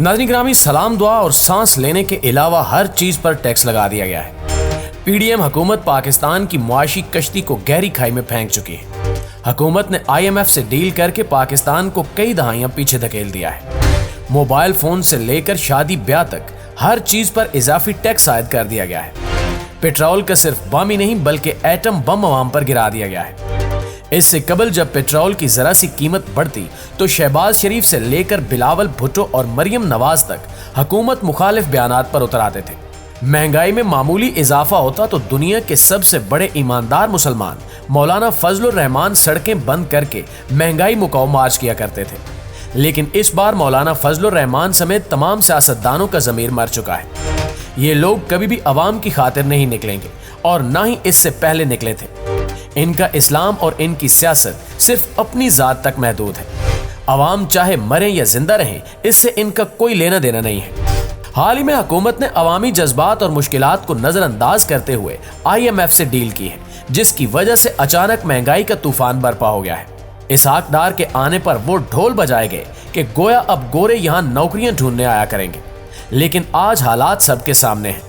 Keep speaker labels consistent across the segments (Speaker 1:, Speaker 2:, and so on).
Speaker 1: नाज़रीन ग्रामी, सलाम दुआ और सांस लेने के अलावा हर चीज पर टैक्स लगा दिया गया है। पीडीएम हुकूमत पाकिस्तान की मुआशी कश्ती को गहरी खाई में फेंक चुकी है। हुकूमत ने IMF से डील करके पाकिस्तान को कई दहाइयां पीछे धकेल दिया है। मोबाइल फोन से लेकर शादी ब्याह तक हर चीज पर इजाफी टैक्स आयद कर दिया गया है। पेट्रोल का सिर्फ बम ही नहीं बल्कि एटम बम अवाम पर गिरा दिया गया है। इससे कबल जब पेट्रोल की जरा सी कीमत बढ़ती तो शहबाज शरीफ से लेकर बिलावल भुट्टो और मरियम नवाज तक हुकूमत मुखालिफ बयानात पर उतर आते थे। महंगाई में मामूली इजाफा होता तो दुनिया के सबसे बड़े ईमानदार मुसलमान मौलाना फजलुर रहमान सड़कें बंद करके महंगाई मुकाओ मार्च किया करते थे। लेकिन इस बार मौलाना फजलुर रहमान समेत तमाम सियासतदानों का ज़मीर मर चुका है। ये लोग कभी भी अवाम की खातिर नहीं निकलेंगे और ना ही इससे पहले निकले थे। इनका इस्लाम और इनकी सियासत सिर्फ अपनी जात तक महदूद है। अवाम चाहे मरे या जिंदा रहें, इससे इनका कोई लेना देना नहीं है। हाल ही में हुकूमत ने अवामी जज्बात और मुश्किलात को नजरअंदाज करते हुए IMF से डील की है, जिसकी वजह से अचानक महंगाई का तूफान बरपा हो गया है। इसहाक डार के आने पर वो ढोल बजाए गए कि गोया अब गोरे यहाँ नौकरियां ढूंढने आया करेंगे। लेकिन आज हालात सबके सामने हैं।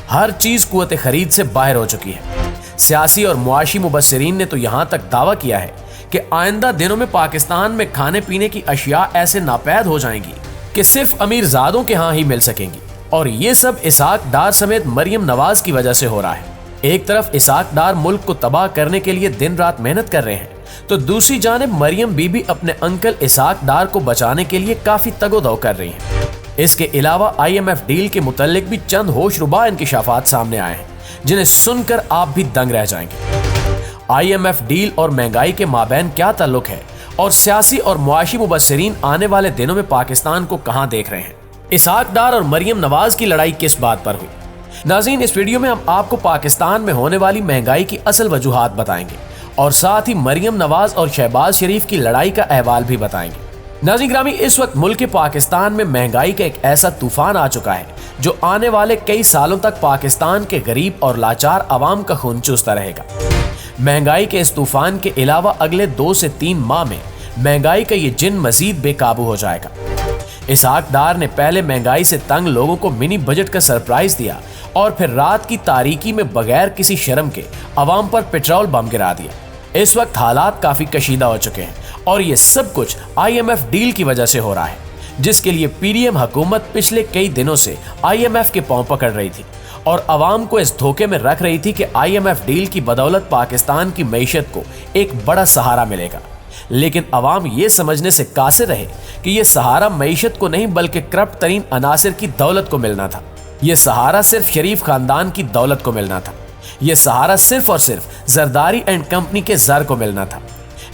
Speaker 1: हर चीज कुव्वत खरीद से बाहर हो चुकी है। सियासी और मुआशी मुबस्सिरीन ने तो यहाँ तक दावा किया है कि आइंदा दिनों में पाकिस्तान में खाने पीने की अशिया ऐसे नापैद हो जाएंगी कि सिर्फ अमीरजादों के यहाँ ही मिल सकेंगी। और ये सब इसहाक डार समेत मरियम नवाज की वजह से हो रहा है। एक तरफ इसहाक डार मुल्क को तबाह करने के लिए दिन रात मेहनत कर रहे हैं, तो दूसरी जानिब मरियम बीबी अपने अंकल इसहाक डार को बचाने के लिए काफी तगोदो कर रही हैं। इसके अलावा IMF डील के मुताल्लिक भी चंद होशरुबा इंकिशाफात सामने आए हैं, जिन्हें सुनकर आप भी दंग रह जाएंगे। IMF डील और महंगाई के माबैन क्या ताल्लुक है और सियासी और मुआशी मुबस्सिरीन आने वाले दिनों में पाकिस्तान को कहां देख रहे हैं? इसहाक डार और मरियम नवाज की लड़ाई किस बात पर हुई? नाज़रीन, इस वीडियो में हम आपको पाकिस्तान में होने वाली महंगाई की असल वजूहात बताएंगे और साथ ही मरियम नवाज और शहबाज शरीफ की लड़ाई का अहवाल भी बताएंगे। नाज़रीन ग्रामी, इस वक्त मुल्क पाकिस्तान में महंगाई का एक ऐसा तूफान आ चुका है जो आने वाले कई सालों तक पाकिस्तान के गरीब और लाचार अवाम का खून चूसता रहेगा। महंगाई के इस तूफान के अलावा अगले 2 से 3 माह में महंगाई का ये जिन मजीद बेकाबू हो जाएगा। इसहाक डार ने पहले महंगाई से तंग लोगों को मिनी बजट का सरप्राइज दिया और फिर रात की तारीकी में बगैर किसी शर्म के अवाम पर पेट्रोल बम गिरा दिया। इस वक्त हालात काफी कशीदा हो चुके हैं और ये सब कुछ IMF डील की वजह से हो रहा है, जिसके लिए पीडीएम हुकूमत पिछले कई दिनों से IMF के पांव पकड़ रही थी और अवाम को इस धोखे में रख रही थी कि IMF डील की बदौलत पाकिस्तान की मईशत को एक बड़ा सहारा मिलेगा। लेकिन अवाम ये समझने से कासिर रहे कि यह सहारा मईशत को नहीं बल्कि करप्ट तरीन अनासिर की दौलत को मिलना था। यह सहारा सिर्फ शरीफ खानदान की दौलत को मिलना था। यह सहारा सिर्फ और सिर्फ जरदारी एंड कंपनी के जर को मिलना था।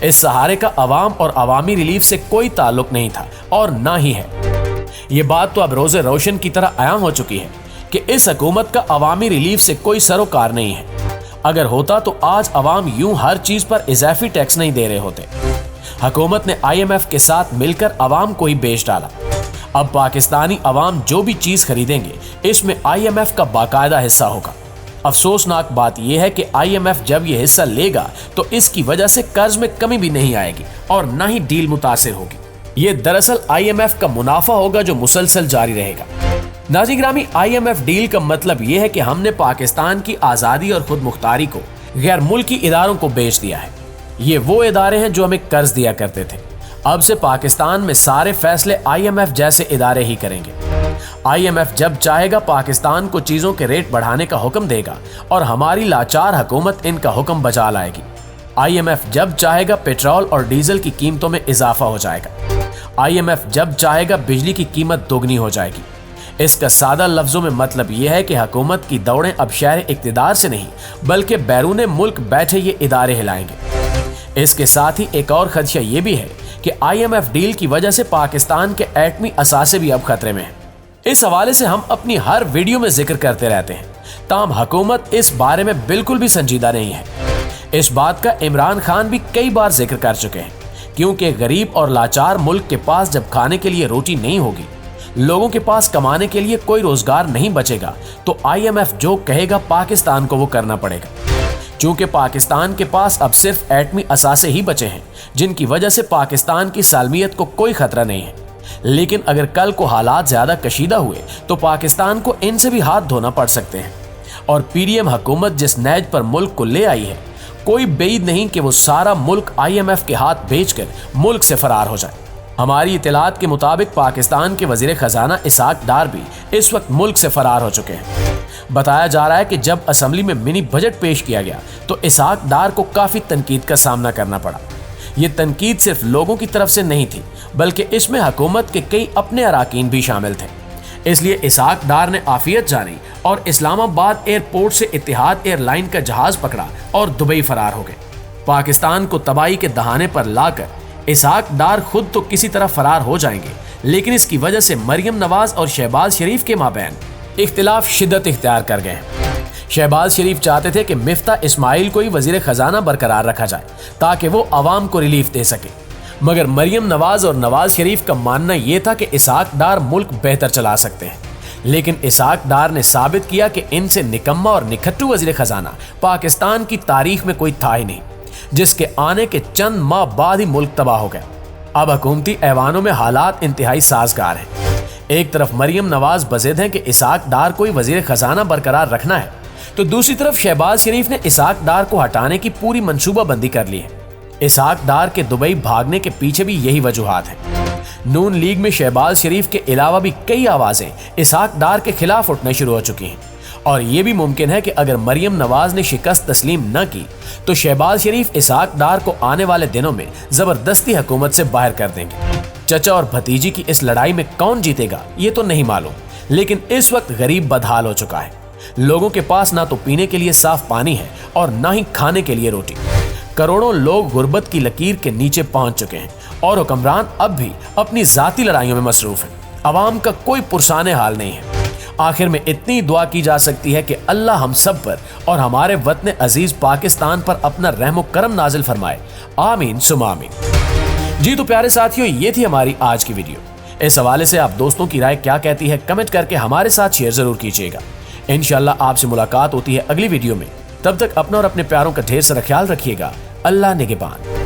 Speaker 1: इस सहारे का अवाम और अवामी रिलीफ से कोई ताल्लुक नहीं था और ना ही है। ये बात तो अब रोजे रोशन की तरह आया हो चुकी है कि इस हुकूमत का अवामी रिलीफ से कोई सरोकार नहीं है। अगर होता तो आज अवाम यूं हर चीज पर इजाफी टैक्स नहीं दे रहे होते। हुकूमत ने IMF के साथ मिलकर अवाम को ही बेच डाला। अब पाकिस्तानी अवाम जो भी चीज खरीदेंगे इसमें IMF का बाकायदा हिस्सा होगा। अफसोसनाक बात यह है कि IMF जब यह हिस्सा लेगा तो इसकी वजह से कर्ज में कमी भी नहीं आएगी और न ही डील मुतासिर होगी। ये दरअसल IMF का मुनाफा होगा जो मुसलसल जारी रहेगा। नाज़रीन ग्रामी, IMF डील का मतलब यह है कि हमने पाकिस्तान की आज़ादी और खुद मुख्तारी को गैर मुल्की इदारों को बेच दिया है। ये वो इदारे हैं जो हमें कर्ज दिया करते थे। अब से पाकिस्तान में सारे फैसले IMF जैसे इदारे ही करेंगे। IMF जब चाहेगा पाकिस्तान को चीजों के रेट बढ़ाने का हुक्म देगा और हमारी लाचार हुकूमत इनका हुक्म बजा लाएगी। IMF जब चाहेगा पेट्रोल और डीजल की कीमतों में इजाफा हो जाएगा। IMF जब चाहेगा बिजली की कीमत दोगुनी हो जाएगी। इसका सादा लफ्जों में मतलब यह है कि हुकूमत की दौड़ें अब शहर इक्तिदार से नहीं बल्कि बैरून मुल्क बैठे ये इदारे हिलाएंगे। इसके साथ ही एक और खदशा ये भी है कि IMF डील की वजह से पाकिस्तान के एटमी असासे भी अब खतरे में हैं। इस हवाले से हम अपनी हर वीडियो में जिक्र करते रहते हैं, ताहम हुकूमत इस बारे में बिल्कुल भी संजीदा नहीं है। इस बात का इमरान खान भी कई बार जिक्र कर चुके हैं, क्योंकि गरीब और लाचार मुल्क के पास जब खाने के लिए रोटी नहीं होगी, लोगों के पास कमाने के लिए कोई रोजगार नहीं बचेगा, तो IMF जो कहेगा पाकिस्तान को वो करना पड़ेगा। चूंकि पाकिस्तान के पास अब सिर्फ एटमी असासे ही बचे हैं, जिनकी वजह से पाकिस्तान की सालमियत को कोई खतरा नहीं है। लेकिन अगर कल को हालात ज्यादा कशीदा हुए तो पाकिस्तान को इनसे भी हाथ धोना पड़ सकते हैं। और पीडीएम हुकूमत जिस नहज पर मुल्क को ले आई है, कोई बेईद नहीं कि वो सारा मुल्क IMF के हाथ बेचकर मुल्क से फरार हो जाए। हमारी इत्तलात के मुताबिक पाकिस्तान के वजीर खजाना इसाक डार भी इस वक्त मुल्क से फरार हो चुके हैं। बताया जा रहा है कि जब असेंबली में मिनी बजट पेश किया गया तो इसाक डार को काफी तनकीद का सामना करना पड़ा। ये तनकीद सिर्फ लोगों की तरफ से नहीं थी, बल्कि इसमें हुकूमत के कई अपने अराकीन भी शामिल थे। इसलिए इसाक डार ने आफियत जानी और इस्लामाबाद एयरपोर्ट से इत्तेहाद एयरलाइन का जहाज पकड़ा और दुबई फरार हो गए। पाकिस्तान को तबाही के दहाने पर लाकर इसाक डार खुद तो किसी तरह फरार हो जाएंगे, लेकिन इसकी वजह से मरियम नवाज और शहबाज शरीफ के माबैन इख्तिलाफ शिद्दत इख्तियार कर गए। शहबाज शरीफ चाहते थे कि मिफ्ता इस्माइल को ही वजीर खजाना बरकरार रखा जाए ताकि वो आवाम को रिलीफ दे सके, मगर मरियम नवाज और नवाज शरीफ का मानना यह था कि इसाक डार मुल्क बेहतर चला सकते हैं। लेकिन इसाक डार ने साबित किया कि इनसे निकम्मा और निखट्टू वजीर खजाना पाकिस्तान की तारीख में कोई था ही नहीं, जिसके आने के चंद माह बाद ही मुल्क तबाह हो गया। अब हुकूमती ऐवानों में हालात इंतहाई साजगार हैं। एक तरफ मरियम नवाज बज़िद हैं कि इसाक डार को ही वजीर खजाना बरकरार रखना है, तो दूसरी तरफ शहबाज शरीफ ने इसाक डार को हटाने की पूरी मंसूबाबंदी कर ली है। इसाक डार के दुबई भागने के पीछे भी यही वजूहात है। नून लीग में शहबाज शरीफ के अलावा भी कई आवाजें इसाक डार के खिलाफ उठना शुरू हो चुकी हैं, और ये भी मुमकिन है कि अगर मरियम नवाज ने शिकस्त तस्लीम न की तो शहबाज शरीफ इसाक डार को आने वाले दिनों में जबरदस्ती हुकूमत से बाहर कर देंगे। चचा और भतीजी की इस लड़ाई में कौन जीतेगा ये तो नहीं मालूम, लेकिन इस वक्त गरीब बदहाल हो चुका है। लोगों के पास ना तो पीने के लिए साफ पानी है और ना ही खाने के लिए रोटी। करोड़ों लोग गुर्बत की लकीर के नीचे पहुंच चुके हैं और हुक्मरान अब भी अपनी जाती लड़ाइयों में मसरूफ हैं। अवाम का कोई पुरसाने हाल नहीं है। आखिर में इतनी दुआ की जा सकती है कि अल्लाह हम सब पर और हमारे वतन अजीज पाकिस्तान पर अपना रहम करम नाजिल फरमाए। आमीन सुमा आमीन। जी तो प्यारे साथियों, ये थी हमारी आज की वीडियो। इस हवाले से आप दोस्तों की राय क्या कहती है कमेंट करके हमारे साथ शेयर जरूर कीजिएगा। इंशाअल्लाह आपसे मुलाकात होती है अगली वीडियो में। तब तक अपना और अपने प्यारों का ढेर सारा ख्याल रखिएगा। अल्लाह निगहबान।